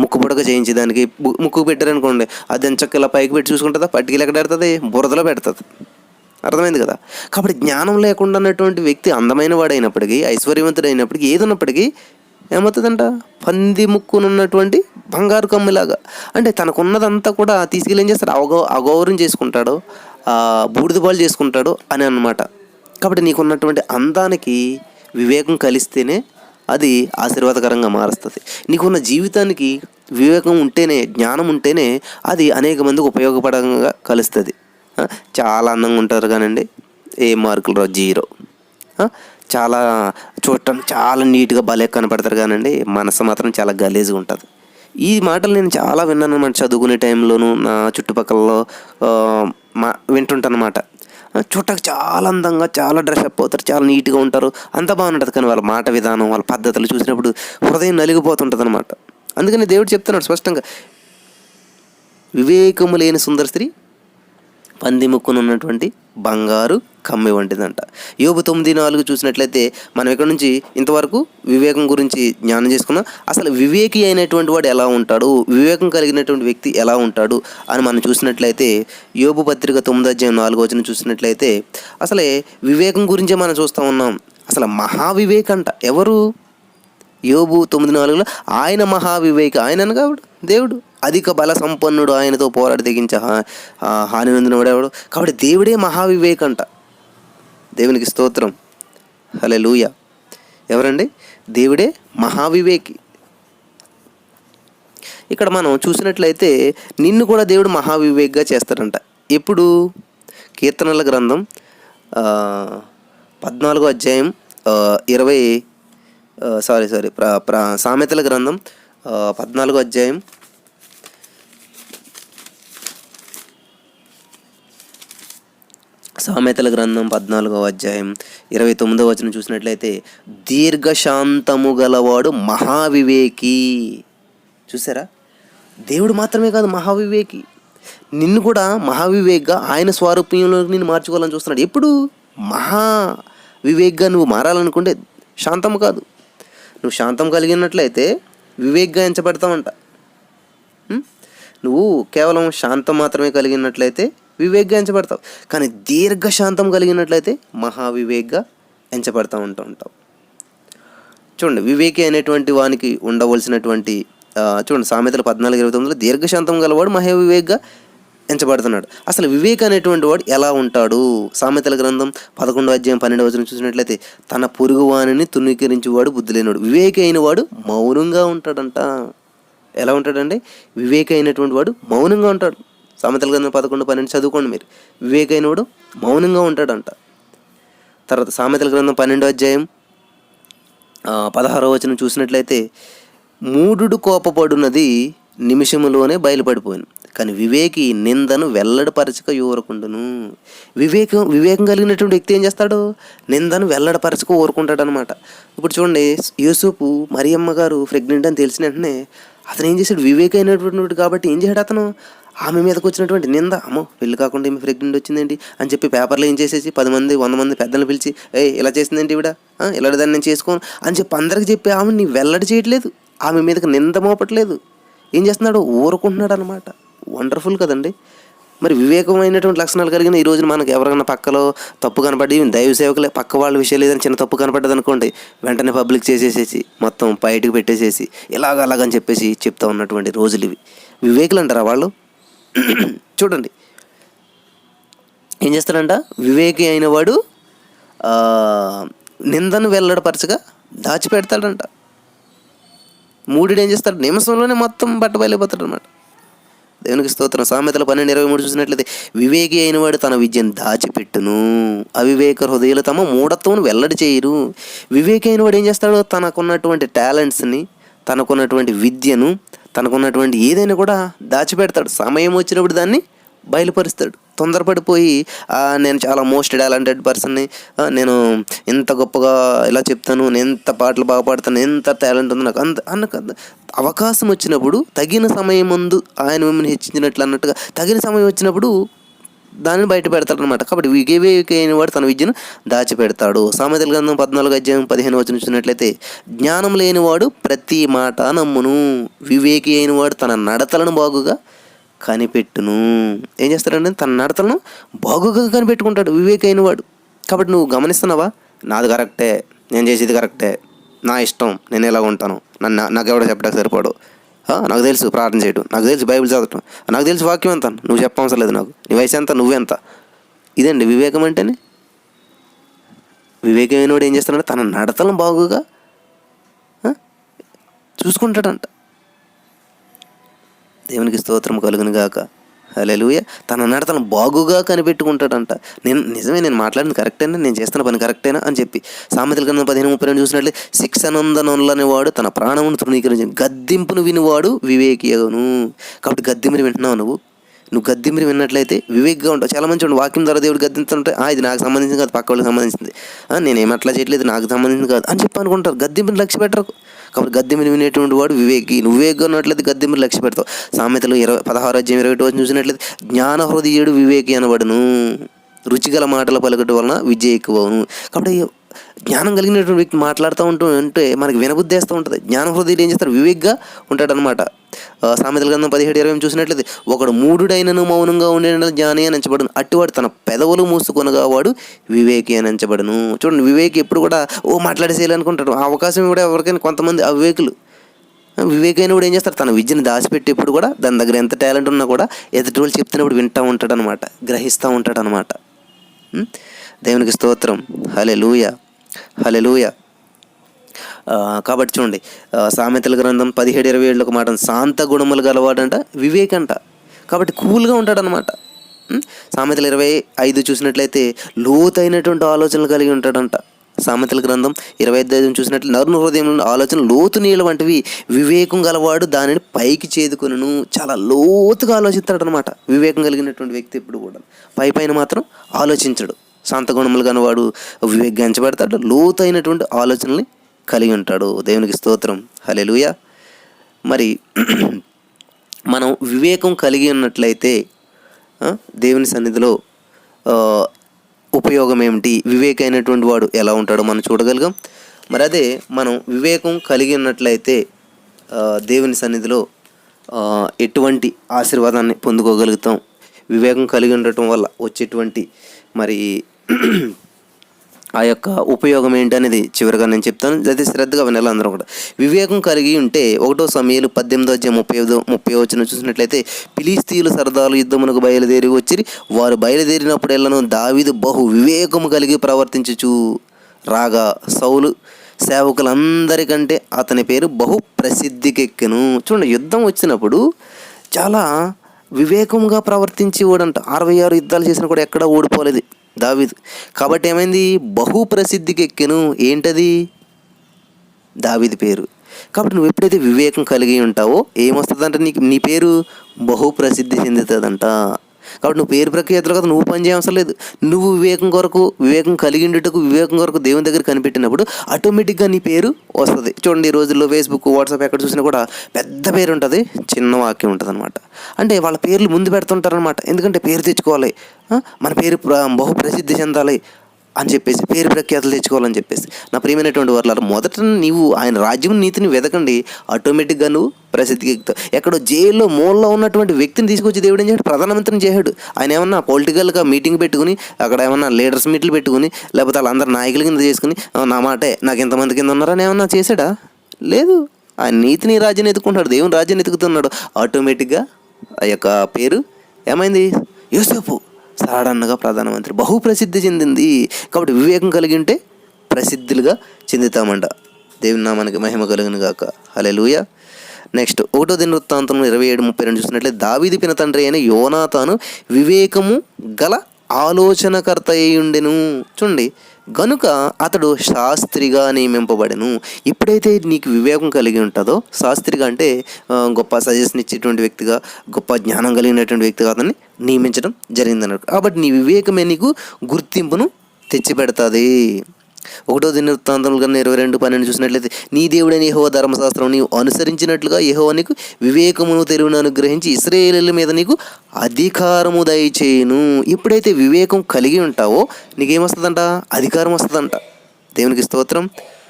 ముక్కు పొడక చేయించి దానికి ముక్కు పెట్టారనుకోండి, అది ఎంచక్క ఇలా పైకి పెట్టి చూసుకుంటుందా? పట్టికలు ఎక్కడ పెడుతుంది? బురదలో పెడుతుంది. అర్థమైంది కదా? కాబట్టి జ్ఞానం లేకుండా ఉన్నటువంటి వ్యక్తి అందమైన వాడైనప్పటికీ, ఐశ్వర్యవంతుడైనప్పటికీ, ఏది ఉన్నప్పటికీ ఏమవుతుందంట? పంది ముక్కునున్నటువంటి బంగారు కమ్మిలాగా. అంటే తనకున్నదంతా కూడా తీసుకెళ్ళి ఏం చేస్తాడు? అగౌరవం చేసుకుంటాడు, బూడిద పాలు చేసుకుంటాడు అని అన్నమాట. కాబట్టి నీకున్నటువంటి అందానికి వివేకం కలిస్తేనే అది ఆశీర్వాదకరంగా మారుస్తుంది. నీకున్న జీవితానికి వివేకం ఉంటేనే, జ్ఞానం ఉంటేనే అది అనేక మందికి ఉపయోగపడంగా కలుస్తుంది. చాలా అందంగా ఉంటారు కానండి, ఏ మార్కులు రావు, 0. చాలా చూడటానికి చాలా నీట్గా భలే కనపడతారు కానండి, మనసు మాత్రం చాలా గలీజ్గా ఉంటుంది. ఈ మాటలు నేను చాలా విన్నాను అన్నమాట. చదువుకునే టైంలోనూ నా చుట్టుపక్కలలో వింటుంటాను అన్నమాట. చూడటానికి చాలా అందంగా, చాలా డ్రెస్అప్ అవుతారు, చాలా నీట్గా ఉంటారు, అంత బాగుంటుంది. కానీ వాళ్ళ మాట విధానం, వాళ్ళ పద్ధతులు చూసినప్పుడు హృదయం నలిగిపోతుంటుంది అనమాట. అందుకని దేవుడు చెప్తున్నాడు స్పష్టంగా, వివేకము లేని సుందర స్త్రీ పంది ముక్కునున్నటువంటి బంగారు కమ్మి వంటిదంట. యోబు 9:4 చూసినట్లయితే మనం ఇక్కడ నుంచి ఇంతవరకు వివేకం గురించి జ్ఞానం చేసుకున్నాం. అసలు వివేకి అయినటువంటి వాడు ఎలా ఉంటాడు, వివేకం కలిగినటువంటి వ్యక్తి ఎలా ఉంటాడు అని మనం చూసినట్లయితే యోబు పత్రిక 9:4 చూసినట్లయితే అసలే వివేకం గురించే మనం చూస్తూ ఉన్నాం. అసలు మహావివేకంట. ఎవరు? యోబు 9:4 ఆయన మహావివేక. ఆయన అనగా దేవుడు. అధిక బల సంపన్నుడు, ఆయనతో పోరాడి తెగించ హాని నొందినవాడెవడు. కాబట్టి దేవుడే మహావివేకంట. దేవునికి స్తోత్రం. హల్లెలూయా. ఎవరండి? దేవుడే మహావివేకి. ఇక్కడ మనం చూసినట్లయితే నిన్ను కూడా దేవుడు మహావివేక్గా చేస్తాడంట. ఎప్పుడు? కీర్తనల గ్రంథం 14వ అధ్యాయం 20 సామెతల గ్రంథం 14వ అధ్యాయం 29వ చూసినట్లయితే దీర్ఘశాంతము గలవాడు మహావివేకి. చూసారా? దేవుడు మాత్రమే కాదు మహావివేకి, నిన్ను కూడా మహావివేక్గా ఆయన స్వరూపంలోకి నిన్ను మార్చుకోవాలని చూస్తున్నాడు. ఎప్పుడు? మహావివేక్గా నువ్వు మారాలనుకుంటే శాంతం కాదు, నువ్వు శాంతం కలిగినట్లయితే వివేక్గా ఎంచబడతావంట. నువ్వు కేవలం శాంతం మాత్రమే కలిగినట్లయితే వివేక్గా ఎంచబడతావు, కానీ దీర్ఘశాంతం కలిగినట్లయితే మహావివేక్గా ఎంచబడతా ఉంటావు. చూడండి, వివేకి అనేటువంటి వానికి ఉండవలసినటువంటి చూడండి, సామెతలు 14:29 దీర్ఘశాంతం గలవాడు మహావివేక్గా ఎంచబడుతున్నాడు. అసలు వివేక్ అనేటువంటి వాడు ఎలా ఉంటాడు? సామెతల గ్రంథం 11వ అధ్యాయం 12వ చూసినట్లయితే తన పొరుగువానిని తుణీకరించేవాడు బుద్ధి లేనివాడు. వివేకి అయిన వాడు మౌనంగా ఉంటాడంట. ఎలా ఉంటాడండి? వివేకి అయినటువంటి వాడు మౌనంగా ఉంటాడు. సామెతల గ్రంథం 11:12 చదువుకోండి మీరు. వివేకి అయిన వాడు మౌనంగా ఉంటాడంట. తర్వాత సామెతల గ్రంథం 12వ అధ్యాయం 16వ చూసినట్లయితే మూఢుడు కోపపడున్నది నిమిషములోనే బయలుపడిపోయాను, కానీ వివేకి నిందను వెల్లడపరచక ఊరకుండును. వివేకం కలిగినటువంటి వ్యక్తి ఏం చేస్తాడు? నిందను వెల్లడపరచక ఊరుకుంటాడు అనమాట. ఇప్పుడు చూడండి, యూసుఫు మరియమ్మ గారు ప్రెగ్నెంట్ అని తెలిసిన వెంటనే అతను ఏం చేశాడు? వివేకమైనటువంటి కాబట్టి ఏం చేశాడు? అతను ఆమె మీదకి వచ్చినటువంటి నింద, అమ్మో పెళ్ళి కాకుండా ఈమె ప్రెగ్నెంట్ వచ్చిందేంటి అని చెప్పి పేపర్లో ఏం చేసేసి 10 మంది 100 మంది పెద్దలను పిలిచి, ఇలా చేసిందేంటి ఈవిడ, ఇలా దాన్ని నేను చేసుకోను అని చెప్పి అందరికి చెప్పి ఆమె నీ వెల్లడి చేయట్లేదు, ఆమె మీదకి నింద మోపట్లేదు. ఏం చేస్తున్నాడు? ఊరుకుంటున్నాడు అనమాట. వండర్ఫుల్ కదండి. మరి వివేకమైనటువంటి లక్షణాలు కలిగిన ఈ రోజున మనకు ఎవరైనా పక్కలో తప్పు కనపడి, దైవ సేవకులే పక్క వాళ్ళ విషయాలు ఏదైనా చిన్న తప్పు కనపడ్డది అనుకోండి, వెంటనే పబ్లిక్ చేసేసేసి మొత్తం బయటకు పెట్టేసేసి అలాగని చెప్పేసి చెప్తా ఉన్నటువంటి రోజులు ఇవి. వివేకులు అంటారా వాళ్ళు? చూడండి ఏం చేస్తాడంట? వివేకి అయిన వాడు నిందను వెల్లడపరచగా దాచిపెడతాడంట. మూఢుడు ఏం చేస్తాడు? నిమిషంలోనే మొత్తం బయలుపోతాడు అనమాట. దేవునికి స్తోత్రం. సామెతలు 12:23 చూసినట్లయితే వివేకి అయినవాడు తన విద్యను దాచిపెట్టును, అవివేక హృదయాలు తమ మూఢత్వం వెల్లడి చేయరు. వివేకి అయినవాడు ఏం చేస్తాడు? తనకున్నటువంటి టాలెంట్స్ని, తనకున్నటువంటి విద్యను, తనకున్నటువంటి ఏదైనా కూడా దాచిపెడతాడు. సమయం వచ్చినప్పుడు దాన్ని బయలుపరుస్తాడు. తొందరపడిపోయి నేను చాలా మోస్ట్ టాలెంటెడ్ పర్సన్ని, నేను ఎంత గొప్పగా ఇలా చెప్తాను, నేను ఎంత పాటలు బాగా పాడతాను, ఎంత టాలెంట్ ఉంది నాకు అన్నకు అవకాశం వచ్చినప్పుడు, తగిన సమయం ముందు ఆయన మిమ్మల్ని హెచ్చించినట్లు అన్నట్టుగా తగిన సమయం వచ్చినప్పుడు దానిని బయట పెడతాడు అనమాట. కాబట్టి వివేకి అయిన వాడు తన విద్యను దాచిపెడతాడు. సామెతల గ్రంథం 14:15 చూసినట్లయితే జ్ఞానం లేనివాడు ప్రతి మాట నమ్మును, వివేకి అయిన వాడు తన నడతలను బాగుగా కనిపెట్టును. ఏం చేస్తాడంటే తన నడతలను బాగుగా కనిపెట్టుకుంటాడు వివేకి అయిన వాడు. కాబట్టి నువ్వు గమనిస్తున్నావా? నాది కరెక్టే, నేను చేసేది కరెక్టే, నా ఇష్టం, నేను ఎలా ఉంటాను, నాకెవడో చెప్పడానికి సరిపోడు, నాకు తెలుసు ప్రార్థన చేయడం, నాకు తెలుసు బైబిల్ చదవటం, నాకు తెలుసు వాక్యం ఎంత, నువ్వు చెప్పవసరం లేదు, నాకు నీ వయసు ఎంత, నువ్వెంత. ఇదండి వివేకం అంటేనే. వివేకమైన వాడు ఏం చేస్తాడంటే తన నడతలను బాగుగా చూసుకుంటాడంట. దేవునికి స్తోత్రం కలుగును గాక. హల్లెలూయా. తన నడతను బాగుగా కనిపెట్టుకుంటాడంట. నేను మాట్లాడింది కరెక్టేనా, నేను చేస్తున్న పని కరెక్టేనా అని చెప్పి. సామెతల గ్రంథం 15:32 చూసినట్లే శిక్షనందనొల్లని వాడు తన ప్రాణమును తృణీకరించిన, గద్దింపును వినివాడు వివేకి అగును. కాబట్టి గద్దింపుని వింటున్నావు నువ్వు, నువ్వు గద్దింపుని విన్నట్లయితే వివేక్గా ఉంటావు. చాలా మంచి వాక్యం ద్వారా దేవుడు గద్దింతుంటే ఇది నాకు సంబంధించింది కాదు, పక్క వాళ్ళకి సంబంధించింది, నేనేం అట్లా చేయట్లేదు, నాకు సంబంధించింది కాదు అని చెప్పి అనుకుంటారు. గద్దింపుని లక్ష్య పెట్టరు. కాబట్టి గద్దింపుని వినేటువంటి వాడు వివేకి. నువ్వు వివేక్గా ఉన్నట్లయితే గద్దింపుని లక్ష్య పెడతావు. సామెతలు 16:21 చూసినట్లయితే జ్ఞాన హృదయుడు వివేకి అనబడును, రుచిగల మాటల పలుకటి వలన విద్య ఎక్కువను. కాబట్టి జ్ఞానం కలిగినటువంటి వ్యక్తి మాట్లాడుతూ ఉంటే మనకి వినబుద్ధేస్తూ ఉంటుంది. జ్ఞాన హృదయుడు ఏం చేస్తారు, వివేక్గా ఉంటాడనమాట. సామెతల గ్రంథం 17:20 చూసినట్లయితే ఒకడు మూఢుడైనను మౌనంగా ఉండే జ్ఞాని అని ఎంచబడును, అట్టివాడు తన పెదవులు మూసుకొనగా వాడు వివేకి అని ఎంచబడును. చూడండి, వివేకి ఎప్పుడు కూడా మాట్లాడేసేయాలనుకుంటాడు. ఆ అవకాశం కూడా ఎవరికైనా కొంతమంది అవివేకులు. వివేకైన కూడా ఏం చేస్తారు, తన విద్యను దాచిపెట్టేప్పుడు కూడా దాని దగ్గర ఎంత టాలెంట్ ఉన్నా కూడా ఎదుటి వాళ్ళు చెప్తున్నప్పుడు వింటూ ఉంటాడనమాట, గ్రహిస్తూ ఉంటాడనమాట. దేవునికి స్తోత్రం. హల్లెలూయా, హల్లెలూయా. కాబట్టి చూడండి, సామెతల గ్రంథం 17:27 ఒక మాట, శాంత గుణములు గలవాడంట వివేకంట. కాబట్టి కూల్గా ఉంటాడనమాట. సామెతలు 25 చూసినట్లయితే లోతైనటువంటి ఆలోచనలు కలిగి ఉంటాడంట. సామెతల గ్రంథం 25 చూసినట్లు నరుని హృదయంలో ఆలోచన లోతు నీళ్ళ వంటివి, వివేకం గలవాడు దానిని పైకి చేదుకొనును. చాలా లోతుగా ఆలోచిస్తాడు అనమాట. వివేకం కలిగినటువంటి వ్యక్తి ఎప్పుడు కూడా పైన మాత్రం ఆలోచించడు. శాంత గుణములు కనవాడు వివేకించబడతాడు, లోతైనటువంటి ఆలోచనల్ని కలిగి ఉంటాడు. దేవునికి స్తోత్రం. హల్లెలూయా. మరి మనం వివేకం కలిగి ఉన్నట్లయితే దేవుని సన్నిధిలో ఉపయోగం ఏమిటి, వివేకైనటువంటి వాడు ఎలా ఉంటాడో మనం చూడగలిగాం. మరి అదే మనం వివేకం కలిగి ఉన్నట్లయితే దేవుని సన్నిధిలో ఎటువంటి ఆశీర్వాదాన్ని పొందుకోగలుగుతాం, వివేకం కలిగి ఉండటం వల్ల వచ్చేటువంటి మరి ఆ యొక్క ఉపయోగం ఏంటనేది చివరిగా నేను చెప్తాను. అయితే శ్రద్ధగా వినాలి అందరూ కూడా. వివేకం కలిగి ఉంటే 1 సమూయేలు 18:30 చూసినట్లయితే ఫిలిష్తీయులు సరదాలు యుద్ధమునకు బయలుదేరి వచ్చి వారు బయలుదేరినప్పుడెల్లను దావీదు బహు వివేకము కలిగి ప్రవర్తించుచు రాగా సౌలు సేవకులందరికంటే అతని పేరు బహు ప్రసిద్ధికెక్కెను. చూడండి, యుద్ధం వచ్చినప్పుడు చాలా వివేకంగా ప్రవర్తించేవాడంట. 66 యుద్ధాలు చేసినా కూడా ఎక్కడా ఓడిపోలేదు దావీదు. కాబట్టి ఏమైంది, బహు ప్రసిద్ధికి ఎక్కెను. ఏంటది, దావీదు పేరు. కాబట్టి నువ్వు ఎప్పుడైతే వివేకం కలిగి ఉంటావో ఏమొస్తుందంటే నీ పేరు బహు ప్రసిద్ధి చెందుతుందంట. కాబట్టి నువ్వు పేరు ప్రఖ్యాతులు కదా, నువ్వు పని చేయవసరం లేదు. నువ్వు వివేకం కలిగి ఉండేటకు వివేకం కొరకు దేవుని దగ్గర కనిపెట్టినప్పుడు ఆటోమేటిక్గా నీ పేరు వస్తుంది. చూడండి, ఈ రోజుల్లో ఫేస్బుక్, వాట్సాప్ ఎక్కడ చూసినా కూడా పెద్ద పేరు ఉంటుంది, చిన్న వాక్యం ఉంటుంది అనమాట. అంటే వాళ్ళ పేర్లు ముందు పెడుతుంటారనమాట. ఎందుకంటే పేరు తెచ్చుకోవాలి, మన పేరు బహు ప్రసిద్ధి చెందాలి అని చెప్పేసి, పేరు ప్రఖ్యాతులు తెచ్చుకోవాలని చెప్పేసి. నా ప్రియమైనటువంటి వారు, మొదట నీవు ఆయన రాజ్యం నీతిని వెతకండి, ఆటోమేటిక్గా నువ్వు ప్రసిద్ధికి ఎక్కుతావు. ఎక్కడో జైల్లో మూలలో ఉన్నటువంటి వ్యక్తిని తీసుకొచ్చి దేవుడు ఏం చేశాడు, ప్రధానమంత్రిని చేశాడు. ఆయన ఏమన్నా పొలిటికల్గా మీటింగ్ పెట్టుకుని, అక్కడ ఏమన్నా లీడర్స్ మీట్లు పెట్టుకుని, లేకపోతే వాళ్ళందరూ నాయకుల కింద చేసుకుని నా మాటే నాకు ఎంతమంది కింద ఉన్నారని ఏమన్నా చేశాడా? లేదు. ఆయన నీతిని రాజ్యాన్ని ఎత్తుకుంటాడు, దేవుని రాజ్యాన్ని ఎత్తుకుతున్నాడు. ఆటోమేటిక్గా ఆ యొక్క పేరు ఏమైంది, యోసేపు సాధారణంగా ప్రధానమంత్రి, బహు ప్రసిద్ధి చెందింది. కాబట్టి వివేకం కలిగి ఉంటే ప్రసిద్ధులుగా చెందుతామంట. దేవుని నామానికి మహిమ కలుగును గాక. హల్లెలూయా. నెక్స్ట్ 1 దినవృత్తాంతం 27:32 చూసినట్లయితే దావీదు పిన తండ్రి అయిన యోనాతాను వివేకము గల ఆలోచనకర్త అయి ఉండెను. చూడండి, గనుక అతడు శాస్త్రిగా నియమింపబడెను. ఎప్పుడైతే నీకు వివేకం కలిగి ఉంటుందో, శాస్త్రిగా అంటే గొప్ప సజెషన్ ఇచ్చేటువంటి వ్యక్తిగా, గొప్ప జ్ఞానం కలిగినటువంటి వ్యక్తిగా అతన్ని నియమించడం జరిగిందన్నట్టు. కాబట్టి నీ వివేకమే నీకు గుర్తింపును తెచ్చిపెడుతుంది. 1 దినవృత్తాంతం 22:12 చూసినట్లయితే నీ దేవుడైన యెహోవా ధర్మశాస్త్రం నీవు అనుసరించినట్లుగా యెహోవా నీకు వివేకమును తెలివిని అనుగ్రహించి ఇశ్రాయేలీయుల మీద నీకు అధికారము దయచేయును. ఎప్పుడైతే వివేకం కలిగి ఉంటావో నీకేమొస్తుందంట, అధికారం వస్తుందంట. దేవునికి స్తోత్రం.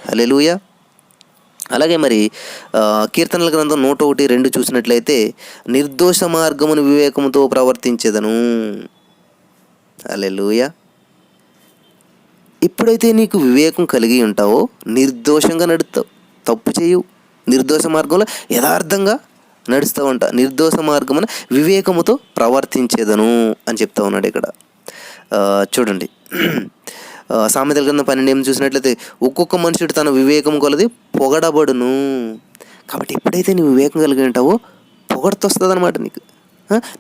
హల్లెలూయా. అలాగే మరి కీర్తనల గ్రంథం 101:2 చూసినట్లయితే నిర్దోష మార్గమును వివేకముతో ప్రవర్తించెదను. హల్లెలూయా. ఎప్పుడైతే నీకు వివేకం కలిగి ఉంటావో నిర్దోషంగా నడుస్తావు, తప్పు చేయవు, నిర్దోష మార్గంలో యథార్థంగా నడుస్తూ ఉంటా. నిర్దోష మార్గమున వివేకముతో ప్రవర్తించేదను అని చెప్తా ఉన్నాడు ఇక్కడ. చూడండి, సామెతల గ్రంథం 12 చూసినట్లయితే ఒక్కొక్క మనుషుడు తన వివేకం కొలది పొగడబడును. కాబట్టి ఎప్పుడైతే నీ వివేకం కలిగి ఉంటావో పొగడతొస్తుంది అనమాట నీకు.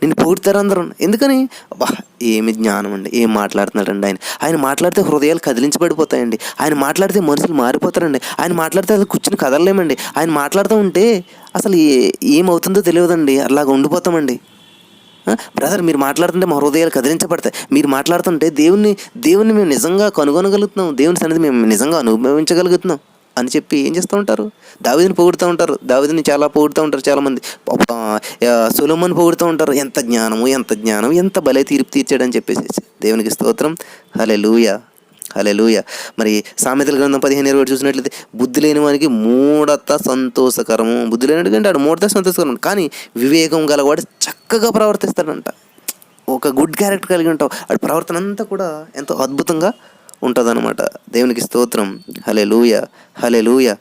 నిన్ను పొగుడతారు అందరూ. ఎందుకని, అబ్బా ఏమి జ్ఞానం అండి, ఏం మాట్లాడుతున్నాడండి ఆయన మాట్లాడితే హృదయాలు కదిలించబడిపోతాయండి, ఆయన మాట్లాడితే మనుషులు మారిపోతారండి, ఆయన మాట్లాడితే అది కూర్చుని కదలలేమండి, ఆయన మాట్లాడుతూ ఉంటే అసలు ఏమవుతుందో తెలియదండి, అలాగ ఉండిపోతామండి. బ్రదర్ మీరు మాట్లాడుతుంటే మా హృదయాలు కదిలించబడతాయి, మీరు మాట్లాడుతుంటే దేవుణ్ణి మేము నిజంగా కనుగొనగలుగుతున్నాం, దేవుని సన్నిధి మేము నిజంగా అనుభవించగలుగుతున్నాం అని చెప్పి ఏం చేస్తూ ఉంటారు? దావీదుని పొగుడుతూ ఉంటారు, దావీదుని చాలా పొగుడుతూ ఉంటారు చాలామంది. సొలొమోను పొగుడుతూ ఉంటారు, ఎంత జ్ఞానం, ఎంత భలే తీర్పు తీర్చాడని చెప్పేసి. దేవునికి స్తోత్రం. హల్లెలూయా, హల్లెలూయా. మరి సామెతల గ్రంథం 15:20 చూసినట్లయితే బుద్ధి లేని వానికి మూఢత సంతోషకరము. బుద్ధి లేనివాడికి అంటే ఆడు మూఢత సంతోషకరం, కానీ వివేకం గలవాడు చక్కగా ప్రవర్తిస్తాడంట. ఒక గుడ్ క్యారెక్టర్ కలిగి ఉంటావు, ఆడి ప్రవర్తన అంతా కూడా ఎంతో అద్భుతంగా ఉంటుందన్నమాట. దేవునికి స్తోత్రం. హల్లెలూయా, హల్లెలూయా.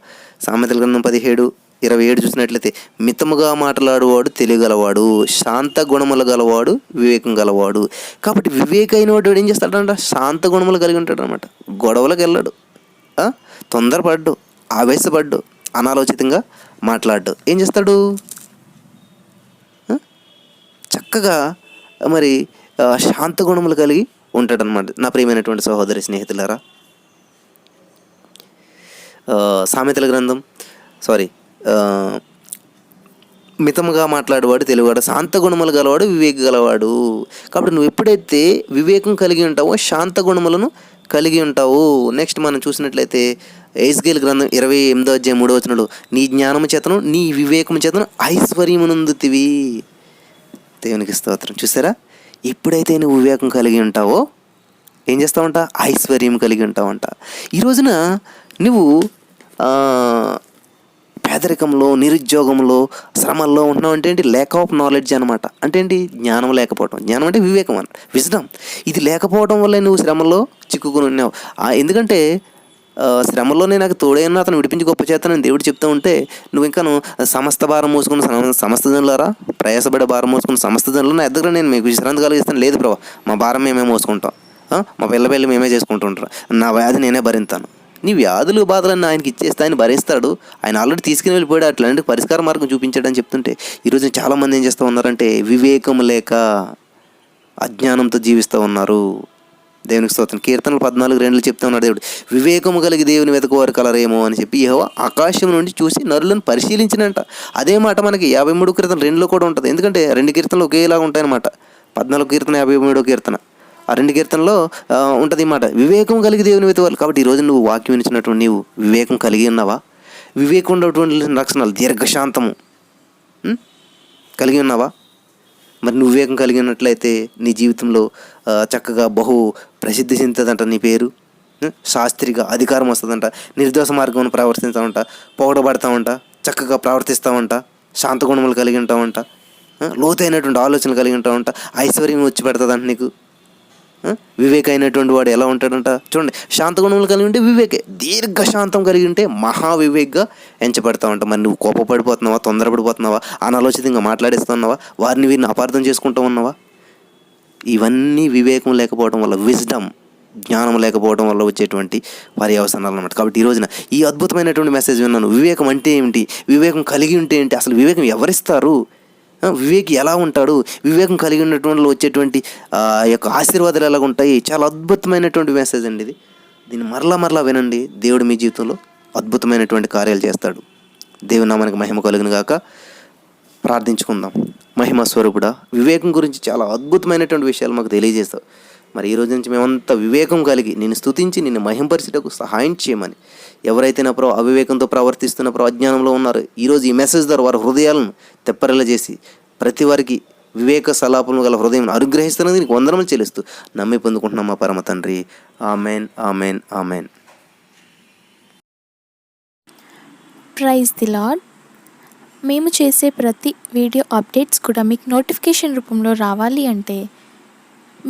సామెతల గ్రంథం 17:27 చూసినట్లయితే మితముగా మాట్లాడువాడు తెలియగలవాడు, శాంత గుణములు గలవాడు వివేకం గలవాడు. కాబట్టి వివేకైన వాడు ఏం చేస్తాడంట? శాంత గుణములు కలిగి ఉంటాడు అనమాట. గొడవలకు వెళ్ళాడు, తొందరపడ్డు, ఆవేశపడ్డు, అనాలోచితంగా మాట్లాడ్డు. ఏం చేస్తాడు? చక్కగా మరి శాంత గుణములు కలిగి ఉంటాడనమాట. నా ప్రియమైనటువంటి సహోదరి స్నేహితులారా, సామెతల గ్రంథం మితముగా మాట్లాడేవాడు తెలివాడు, శాంత గుణములు గలవాడు వివేక గలవాడు. కాబట్టి నువ్వు ఎప్పుడైతే వివేకం కలిగి ఉంటావో శాంత గుణములను కలిగి ఉంటావు. నెక్స్ట్ మనం చూసినట్లయితే ఎహెజ్కేలు గ్రంథం 28:3 నీ జ్ఞానము చేతను నీ వివేకము చేతను ఐశ్వర్యమునందుతివి. దేవునికి స్తోత్రం. చూసారా, ఎప్పుడైతే నువ్వు వివేకం కలిగి ఉంటావో ఏం చేస్తావంట? ఐశ్వర్యం కలిగి ఉంటావంట. ఈ రోజున నువ్వు పేదరికంలో, నిరుద్యోగంలో, శ్రమల్లో ఉంటున్నావు అంటే ఏంటి? ల్యాక్ ఆఫ్ నాలెడ్జ్ అనమాట. అంటే ఏంటి? జ్ఞానం లేకపోవడం. జ్ఞానం అంటే వివేకం అన్న విజ్డమ్. ఇది లేకపోవడం వల్లే నువ్వు శ్రమల్లో చిక్కుకుని ఉన్నావు. ఎందుకంటే శ్రమలోనే నాకు తోడైనా అతను విడిపించి గొప్ప చేతనని దేవుడు చెప్తూ ఉంటే నువ్వు ఇంకాను సమస్త భారం మోసుకున్న సమస్త జనులారా, ప్రయాసపడే భారం మోసుకున్న సమస్త జనులు నా దగ్గర నేను మీకు విశ్రాంతి కలిగిస్తాను. లేదు ప్రభా, మా భారం మేమే మోసుకుంటాం, మా పిల్ల మేమే చేసుకుంటుంటారు, నా వ్యాధి నేనే భరింతాను. నీ వ్యాధులు బాధలన్నీ ఆయనకి ఇచ్చేస్తే ఆయన భరిస్తాడు. ఆయన ఆల్రెడీ తీసుకుని వెళ్ళిపోయాడు, అట్లాంటి పరిష్కార మార్గం చూపించాడని చెప్తుంటే ఈరోజు చాలామంది ఏం చేస్తూ ఉన్నారంటే వివేకం లేక అజ్ఞానంతో జీవిస్తూ ఉన్నారు. దేవునికి స్తోత్రం. కీర్తనలు 14:2 చెప్తా ఉన్నాడు దేవుడు, వివేకము కలిగి దేవుని వెతకువారు కలరేమో అని చెప్పి యెహోవా ఆకాశం నుండి చూసి నరులను పరిశీలించినంట. అదే మాట మనకి 53 కీర్తన 2లో కూడా ఉంటుంది. ఎందుకంటే 2 కీర్తనలు ఒకేలాగా ఉంటాయన్నమాట. 14 కీర్తన 53 కీర్తన, ఆ 2 కీర్తనలో ఉంటుంది ఈ మాట, వివేకం కలిగి దేవుని వెతకువారు. కాబట్టి ఈరోజు నువ్వు వాక్యం వినిచినటువంటి నీవు వివేకం కలిగి ఉన్నావా? వివేకం ఉన్నటువంటి లక్షణాలు దీర్ఘశాంతము కలిగి ఉన్నావా? మరి నువ్వు వివేకం కలిగి ఉన్నట్లయితే నీ జీవితంలో చక్కగా బహు ప్రసిద్ధి చెందుతుందంట నీ పేరు. శాస్త్రిగా అధికారం వస్తుందంట, నిర్దోష మార్గంలో ప్రవర్తిస్తామంట, పొగడబడతామంట, చక్కగా ప్రవర్తిస్తామంట, శాంత గుణములు కలిగి ఉంటామంట, లోతైనటువంటి ఆలోచనలు కలిగి ఉంటామంట, ఐశ్వర్యం వచ్చి పెడుతుందంట నీకు. వివేకైనటువంటి వాడు ఎలా ఉంటాడంట? చూడండి, శాంత గుణములు కలిగి ఉంటే వివేకే, దీర్ఘశాంతం కలిగి ఉంటే మహావివేక్గా ఎంచబడతావంట. మరి నువ్వు కోపపడిపోతున్నావా? తొందరపడిపోతున్నావా? అనాలోచితంగా మాట్లాడేస్తున్నావా? వీరిని అపార్థం చేసుకుంటూ ఉన్నావా? ఇవన్నీ వివేకం లేకపోవడం వల్ల, విజ్డమ్ జ్ఞానం లేకపోవడం వల్ల వచ్చేటువంటి పర్యవసానాలు అన్నమాట. కాబట్టి ఈ రోజున ఈ అద్భుతమైనటువంటి మెసేజ్ విన్నాను. వివేకం అంటే ఏమిటి? వివేకం కలిగి ఉంటే ఏంటి? అసలు వివేకం ఎవరిస్తారు? వివేకి ఎలా ఉంటాడు? వివేకం కలిగి ఉన్నటువంటి వచ్చేటువంటి యొక్క ఆశీర్వాదాలు ఎలా ఉంటాయి? చాలా అద్భుతమైనటువంటి మెసేజ్ అండి ఇది. దీన్ని మరలా వినండి. దేవుడు మీ జీవితంలో అద్భుతమైనటువంటి కార్యాలు చేస్తాడు. దేవుని నామానికి మహిమ కలుగును గాక. ప్రార్థించుకుందాం. మహిమ స్వరూపుడా, వివేకం గురించి చాలా అద్భుతమైనటువంటి విషయాలు మాకు తెలియజేస్తావు. మరి ఈ రోజు నుంచి మేమంతా వివేకం కలిగి నిన్ను స్తుతించి నిన్ను మహింపరిచేటకు సహాయం చేయమని, ఎవరైతే నా ప్రభు అవివేకంతో ప్రవర్తిస్తున్న ప్రభు అజ్ఞానంలో ఉన్నారో ఈరోజు ఈ మెసేజ్ ద్వారా వారి హృదయాలను తెప్పరిల్ల చేసి ప్రతి వారికి వివేక సలాపములు గల హృదయం అనుగ్రహిస్తున్నది నీకు వందనములు చెల్లిస్తూ నమ్మి పొందుకుంటున్నాం మా పరమ తండ్రి. Amen, amen, amen. Praise the Lord. మేము చేసే ప్రతి వీడియో అప్డేట్స్ కూడా మీకు నోటిఫికేషన్ రూపంలో రావాలి అంటే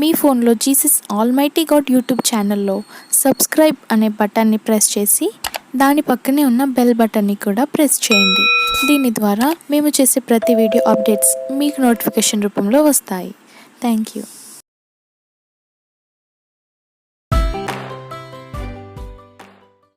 మీ ఫోన్లో జీసస్ ఆల్మైటీ గాడ్ యూట్యూబ్ ఛానల్లో సబ్స్క్రైబ్ అనే బటన్ని ప్రెస్ చేసి దాని పక్కనే ఉన్న బెల్ బటన్ని కూడా ప్రెస్ చేయండి. దీని ద్వారా మేము చేసే ప్రతి వీడియో అప్డేట్స్ మీకు నోటిఫికేషన్ రూపంలో వస్తాయి. Thank you.